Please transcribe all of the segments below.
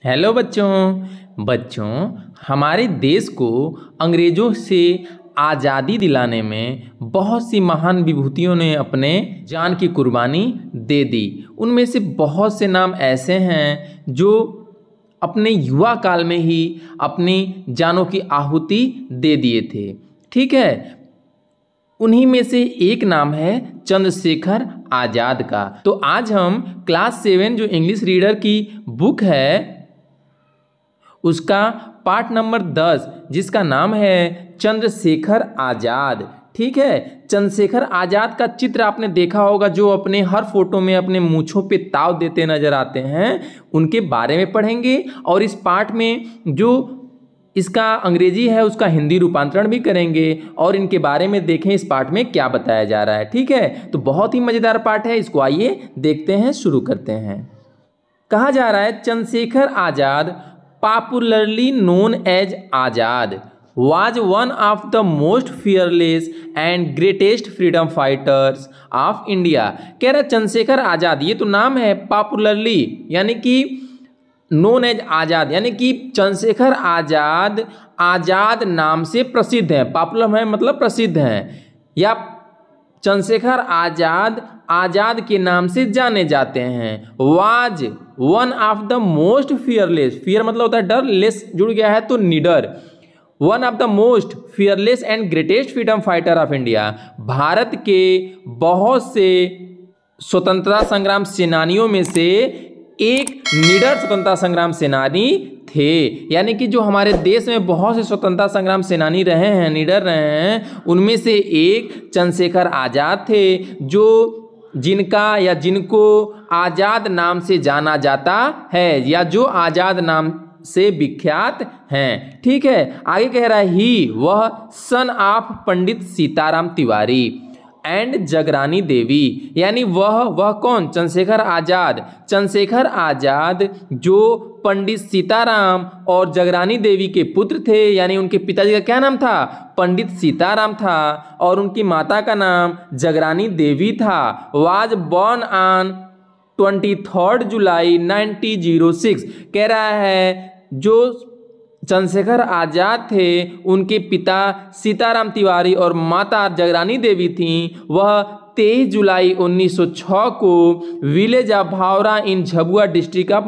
Hello बच्चों हमारे देश को अंग्रेजों से आज़ादी दिलाने में बहुत सी महान विभूतियों ने अपने जान की कुर्बानी दे दी। उनमें से बहुत से नाम ऐसे हैं जो अपने युवा काल में ही अपनी जानों की आहुति दे दिए थे। ठीक है, उन्हीं में से एक नाम है चंद्रशेखर आज़ाद का। तो आज हम क्लास 7 जो इंग्लिश रीडर की बुक है उसका पार्ट नंबर 10 जिसका नाम है चंद्रशेखर आज़ाद। ठीक है, चंद्रशेखर आज़ाद का चित्र आपने देखा होगा जो अपने हर फोटो में अपने मूंछों पे ताव देते नजर आते हैं, उनके बारे में पढ़ेंगे। और इस पार्ट में जो इसका अंग्रेजी है उसका हिंदी रूपांतरण भी करेंगे और इनके बारे में देखें इस पार्ट में क्या बताया जा रहा है। ठीक है, तो बहुत ही मज़ेदार पार्ट है, इसको आइए देखते हैं, शुरू करते हैं। कहा जा रहा है Chandrashekhar Azad popularly known as Azad was one of the most fearless and greatest freedom fighters of India। कह रहा चंद्रशेखर आज़ाद, ये तो नाम है, पॉपुलरली यानी कि नोन एज आज़ाद यानी कि चंद्रशेखर आज़ाद आज़ाद नाम से प्रसिद्ध है। पॉपुलर है मतलब प्रसिद्ध है, या चंद्रशेखर आज़ाद आज़ाद के नाम से जाने जाते हैं। Was one of the most fearless, fear मतलब होता है डर, लेस जुड़ गया है तो निडर। One of the most fearless and greatest freedom fighter of India, Bharat के बहुत से स्वतंत्रता संग्राम सेनानियों में से एक निडर स्वतंत्रता संग्राम सेनानी थे। यानी कि जो हमारे देश में बहुत से स्वतंत्रता संग्राम सेनानी रहे हैं, निडर रहे हैं, उनमें से एक चंद्रशेखर आज़ाद थे, जो जिनका या जिनको आज़ाद नाम से जाना जाता है या जो आज़ाद नाम से विख्यात हैं। ठीक है, आगे कह रहा है ही वह son of Pandit Sitaram Tiwari and Jagrani Devi, यानी वह कौन? चंद्रशेखर आज़ाद। चंद्रशेखर आज़ाद जो पंडित सीताराम और जगरानी देवी के पुत्र थे, यानी उनके पिताजी का क्या नाम था? पंडित सीताराम था और उनकी माता का नाम जगरानी देवी था। Was born on 23 July 1906। कह रहा है जो चंद्रशेखर आज़ाद थे उनके पिता सीताराम तिवारी और माता जगरानी देवी थीं। वह 23 जुलाई 1906 को village of Bhavra in Jhabua district of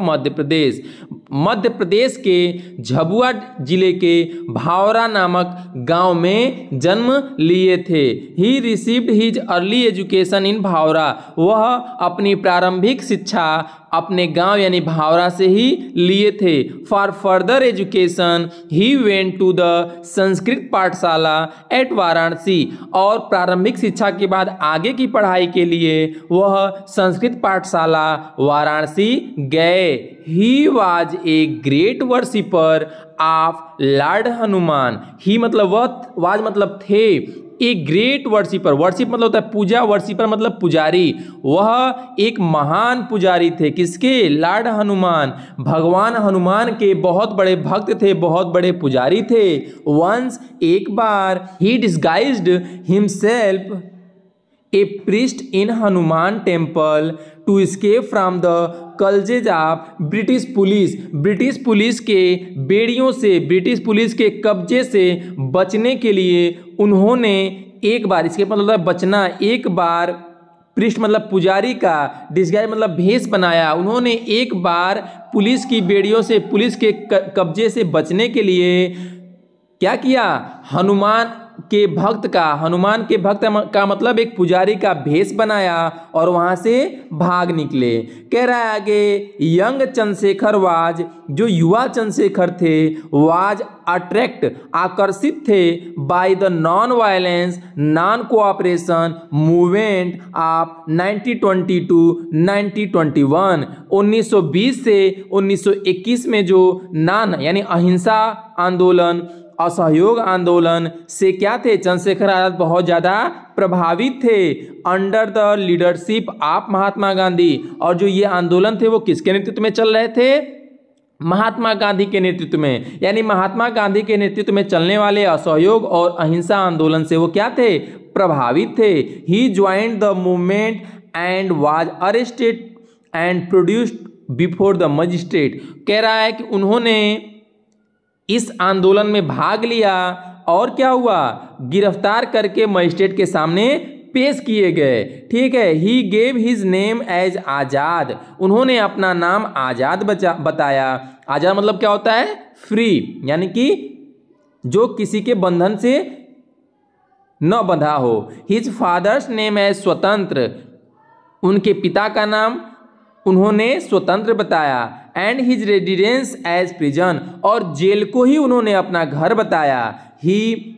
Madhya Pradesh के झबुआ जिले के भावरा नामक गांव में जन्म लिए थे। He received his early education in Bhavra, वह अपनी प्रारंभिक शिक्षा अपने गांव यानी भावरा से ही लिए थे। For further education he went to the Sanskrit pathshala at Varanasi, और प्रारंभिक शिक्षा के बाद आगे की पढ़ाई के लिए वह संस्कृत पाठशाला वाराणसी गए। He was a great worshipper of lord Hanuman. He मतलब वह, वाज मतलब थे, ए ग्रेट वर्शिपर, वर्शिप मतलब होता है पूजा, वर्शिपर मतलब पुजारी। वह एक महान पुजारी थे, किसके? लॉर्ड हनुमान, भगवान हनुमान के बहुत बड़े भक्त थे, बहुत बड़े पुजारी थे। वंस एक बार he disguised himself a priest in Hanuman temple to escape from the clutches of British police. British police के बेड़ियों से, ब्रिटिश पुलिस के कब्जे से बचने के लिए उन्होंने एक बार, इसके मतलब बचना, एक बार प्रीस्ट मतलब पुजारी का, डिस्गाइज मतलब भेष बनाया। उन्होंने एक बार पुलिस की बेड़ियों से, पुलिस के कब्जे से बचने के लिए क्या किया? हनुमान के भक्त का मतलब एक पुजारी का भेष बनाया और वहां से भाग निकले। कह रहा है आगे, यंग चंद्रशेखर वाज, जो युवा चंद्रशेखर थे, वाज अट्रैक्ट, आकर्षित थे, by the non violence non cooperation movement of 1920 to 1921। 1920 से 1921 में जो नॉन यानी अहिंसा आंदोलन, असहयोग आंदोलन से क्या थे? चंद्रशेखर आज़ाद बहुत ज़्यादा प्रभावित थे। Under the leadership of Mahatma Gandhi, और जो ये आंदोलन थे वो किसके नेतृत्व में चल रहे थे? महात्मा गांधी के नेतृत्व में। यानी महात्मा गांधी के नेतृत्व में चलने वाले असहयोग और अहिंसा आंदोलन से वो क्या थे? प्रभावित थे। He joined the movement and was arrested and before the magistrate. कह रहा है कि उन्होंने इस आंदोलन में भाग लिया और क्या हुआ, गिरफ्तार करके मजिस्ट्रेट के सामने पेश किए गए। ठीक है, he gave his name as Azad, उन्होंने अपना नाम आज़ाद बताया। आज़ाद मतलब क्या होता है, फ्री, यानी कि जो किसी के बंधन से न बंधा हो। हिज फादर्स नेम एज स्वतंत्र, उनके पिता का नाम उन्होंने स्वतंत्र बताया। And his residence as prison, और जेल को ही उन्होंने अपना घर बताया। He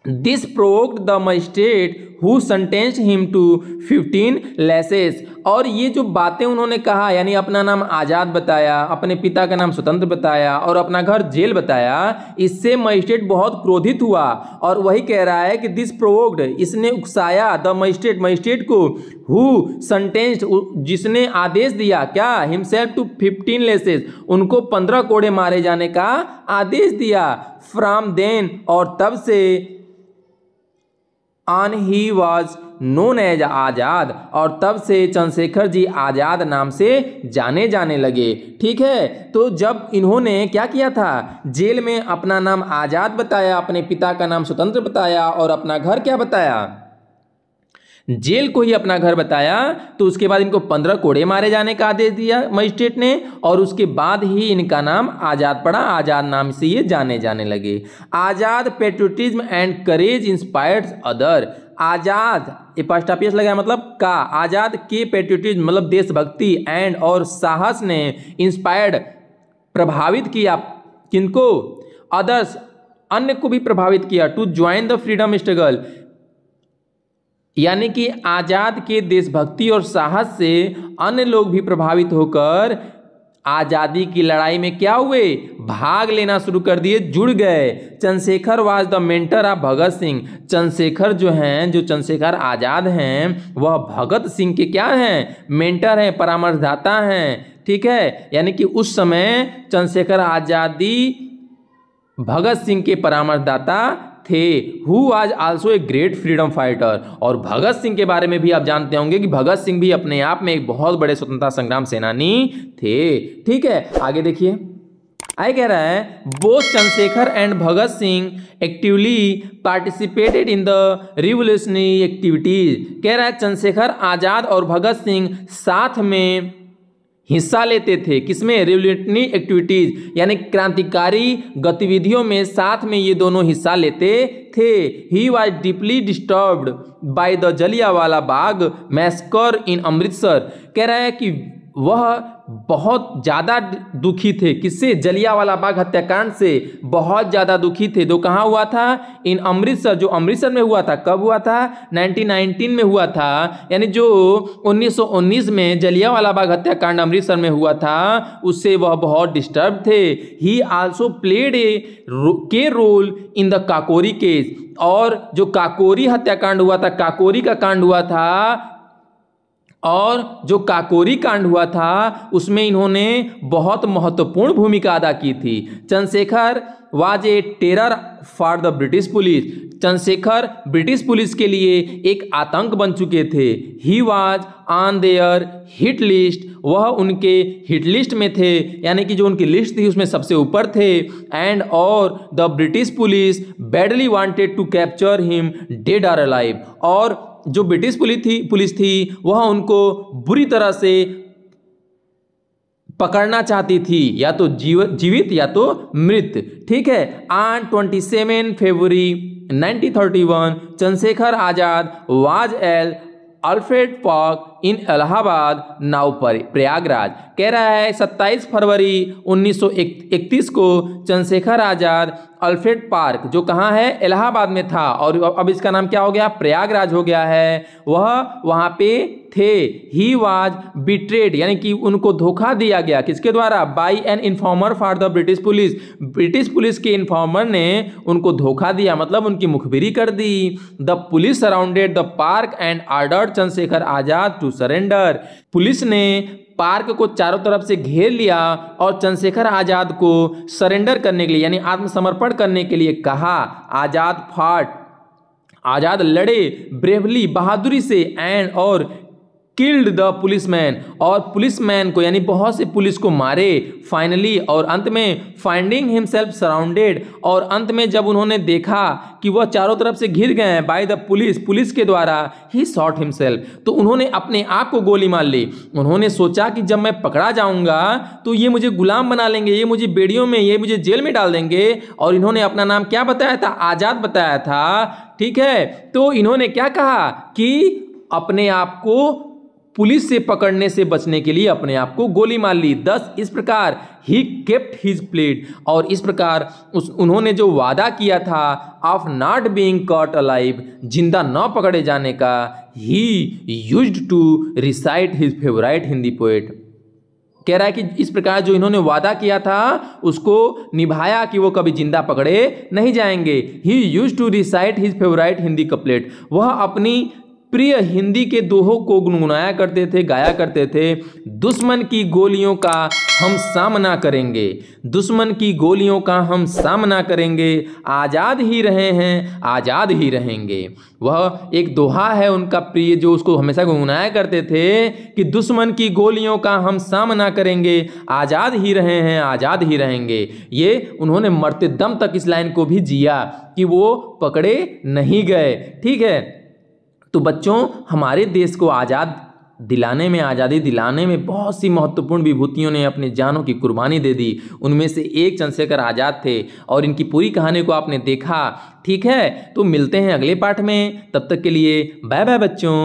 this provoked the magistrate who sentenced him to 15 lashes, और ये जो बातें उन्होंने कहा, यानी अपना नाम आज़ाद बताया, अपने पिता का नाम स्वतंत्र बताया और अपना घर जेल बताया, इससे मजिस्ट्रेट बहुत क्रोधित हुआ। और वही कह रहा है कि दिस प्रोवोक्ड, इसने उकसाया, द मजिस्ट्रेट को, हु सेंटेंस्ड, जिसने आदेश दिया, क्या, हिमसेल्फ टू 15 लेसेस, उनको 15 कोड़े मारे जाने का आदेश दिया। फ्रॉम देन, और तब से, on he was known as Azad, और तब से चंद्रशेखर जी आज़ाद नाम से जाने जाने लगे। ठीक है, तो जब इन्होंने क्या किया था, जेल में अपना नाम आज़ाद बताया, अपने पिता का नाम स्वतंत्र बताया और अपना घर क्या बताया, जेल को ही अपना घर बताया, तो उसके बाद इनको 15 कोड़े मारे जाने का आदेश दिया मजिस्ट्रेट ने, और उसके बाद ही इनका नाम आज़ाद पड़ा, आज़ाद नाम से ये जाने जाने लगे। Azad patriotism and courage inspires other, Azad apostrophe लगा मतलब का, आज़ाद के पेट्रियोटिज्म मतलब देशभक्ति, एंड और साहस ने, इंस्पायर्ड प्रभावित किया, किनको, अदर्स अन्य को भी प्रभावित किया, to join the freedom struggle, यानी कि आज़ाद के देशभक्ति और साहस से अन्य लोग भी प्रभावित होकर आज़ादी की लड़ाई में क्या हुए, भाग लेना शुरू कर दिए, जुड़ गए। Chandrashekhar was the mentor of Bhagat Singh, Chandrashekhar जो हैं, जो चंद्रशेखर आज़ाद हैं, वह भगत सिंह के क्या हैं, मेंटर हैं, परामर्शदाता हैं। ठीक है, यानी कि उस समय चंद्रशेखर आज़ादी भगत सिंह के परामर्शदाता थे। Who was also a great freedom fighter, और भगत सिंह के बारे में भी आप जानते होंगे कि भगत सिंह भी अपने आप में एक बहुत बड़े स्वतंत्रता संग्राम सेनानी थे। ठीक है, आगे देखिए, आगे कह रहा है, both Chandrashekhar and Bhagat Singh actively participated in the revolutionary activities. कह रहा है चंद्रशेखर आज़ाद और भगत सिंह साथ में हिस्सा लेते थे, किसमें, रिवोल्यूशनरी एक्टिविटीज, यानी क्रांतिकारी गतिविधियों में साथ में ये दोनों हिस्सा लेते थे। He was deeply disturbed by the Jallianwala Bagh massacre in Amritsar. कह रहा है कि वह बहुत ज़्यादा दुखी थे, किससे, जलियांवाला बाग हत्याकांड से बहुत ज़्यादा दुखी थे। जो कहाँ हुआ था, इन अमृतसर, जो अमृतसर में हुआ था, कब हुआ था, 1919 में हुआ था, यानी जो 1919 में जलियांवाला बाग हत्याकांड अमृतसर में हुआ था, उससे वह बहुत डिस्टर्ब थे। He also played a role in the Kakori case, और जो काकोरी हत्याकांड हुआ था, काकोरी का कांड हुआ था, और जो काकोरी कांड हुआ था उसमें इन्होंने बहुत महत्वपूर्ण भूमिका अदा की थी। Chandrashekhar was a terror for the British police, Chandrashekhar British police के लिए एक आतंक बन चुके थे। He was on their hit list, वह उनके हिट लिस्ट में थे, यानी कि जो उनकी लिस्ट थी उसमें सबसे ऊपर थे। एंड और the British police badly wanted to capture him dead और अलाइव, और जो ब्रिटिश पुलिस थी वह उनको बुरी तरह से पकड़ना चाहती थी, या तो जीवित या तो मृत। ठीक है, on 27 February 1931 Chandrashekhar Azad was L Alfred park in Allahabad now Prayagraj. कह रहा है 27 फरवरी 1931 को चंद्रशेखर आज़ाद अल्फ्रेड पार्क, जो कहाँ है, इलाहाबाद में था, और अब इसका नाम क्या हो गया, प्रयागराज हो गया है, वह वहाँ पे थे। ही वाज बिट्रेड, यानी कि उनको धोखा दिया गया, किसके द्वारा, by an informer for the British police, British police के इन्फॉर्मर ने उनको धोखा दिया, मतलब उनकी मुखबिरी कर दी। The police surrounded the park and ordered Chandrashekhar Azad to surrender, police ने पार्क को चारों तरफ से घेर लिया और चंद्रशेखर आज़ाद को सरेंडर करने के लिए, यानी आत्मसमर्पण करने के लिए कहा। आज़ाद फाट, आज़ाद लड़े ब्रेवली, बहादुरी से, एंड और किल्ड द पुलिसमैन, और पुलिसमैन को यानी बहुत से पुलिस को मारे। फाइनली, और अंत में फाइंडिंग हिमसेल्फ सराउंडेड, और अंत में जब उन्होंने देखा कि वह चारों तरफ से घिर गए हैं बाय द पुलिस के द्वारा, ही शॉट हिमसेल्फ, तो उन्होंने अपने आप को गोली मार ली। उन्होंने सोचा कि जब मैं पकड़ा जाऊंगा तो ये मुझे गुलाम बना लेंगे, ये मुझे बेड़ियों में, ये मुझे जेल में डाल देंगे। और इन्होंने अपना नाम क्या बताया था? आजाद बताया था। ठीक है, तो इन्होंने क्या कहा कि अपने आप को पुलिस से पकड़ने से बचने के लिए अपने आप को गोली मार ली। दस इस प्रकार ही केप्ट हिज प्लेड, और इस प्रकार उन्होंने जो वादा किया था of not being caught alive, जिंदा न पकड़े जाने का, he used to recite his favourite Hindi poet. कह रहा है कि इस प्रकार जो इन्होंने वादा किया था उसको निभाया कि वो कभी जिंदा पकड़े नहीं जाएंगे। He used to recite his favourite Hindi couplet, वह अपनी प्रिय हिंदी के दोहों को गुनगुनाया करते थे, गाया करते थे। दुश्मन की गोलियों का हम सामना करेंगे, दुश्मन की गोलियों का हम सामना करेंगे, आज़ाद ही रहे हैं, आज़ाद ही रहेंगे। वह एक दोहा है उनका प्रिय, जो उसको हमेशा गुनगुनाया करते थे कि दुश्मन की गोलियों का हम सामना करेंगे, आज़ाद ही रहे हैं, आज़ाद ही रहेंगे। ये उन्होंने मरते दम तक इस लाइन को भी जिया कि वो पकड़े नहीं गए। ठीक है, तो बच्चों, हमारे देश को आज़ादी दिलाने में बहुत सी महत्वपूर्ण विभूतियों ने अपनी जानों की कुर्बानी दे दी। उनमें से एक चंद्रशेखर आज़ाद थे, और इनकी पूरी कहानी को आपने देखा। ठीक है, तो मिलते हैं अगले पाठ में, तब तक के लिए बाय बाय बच्चों।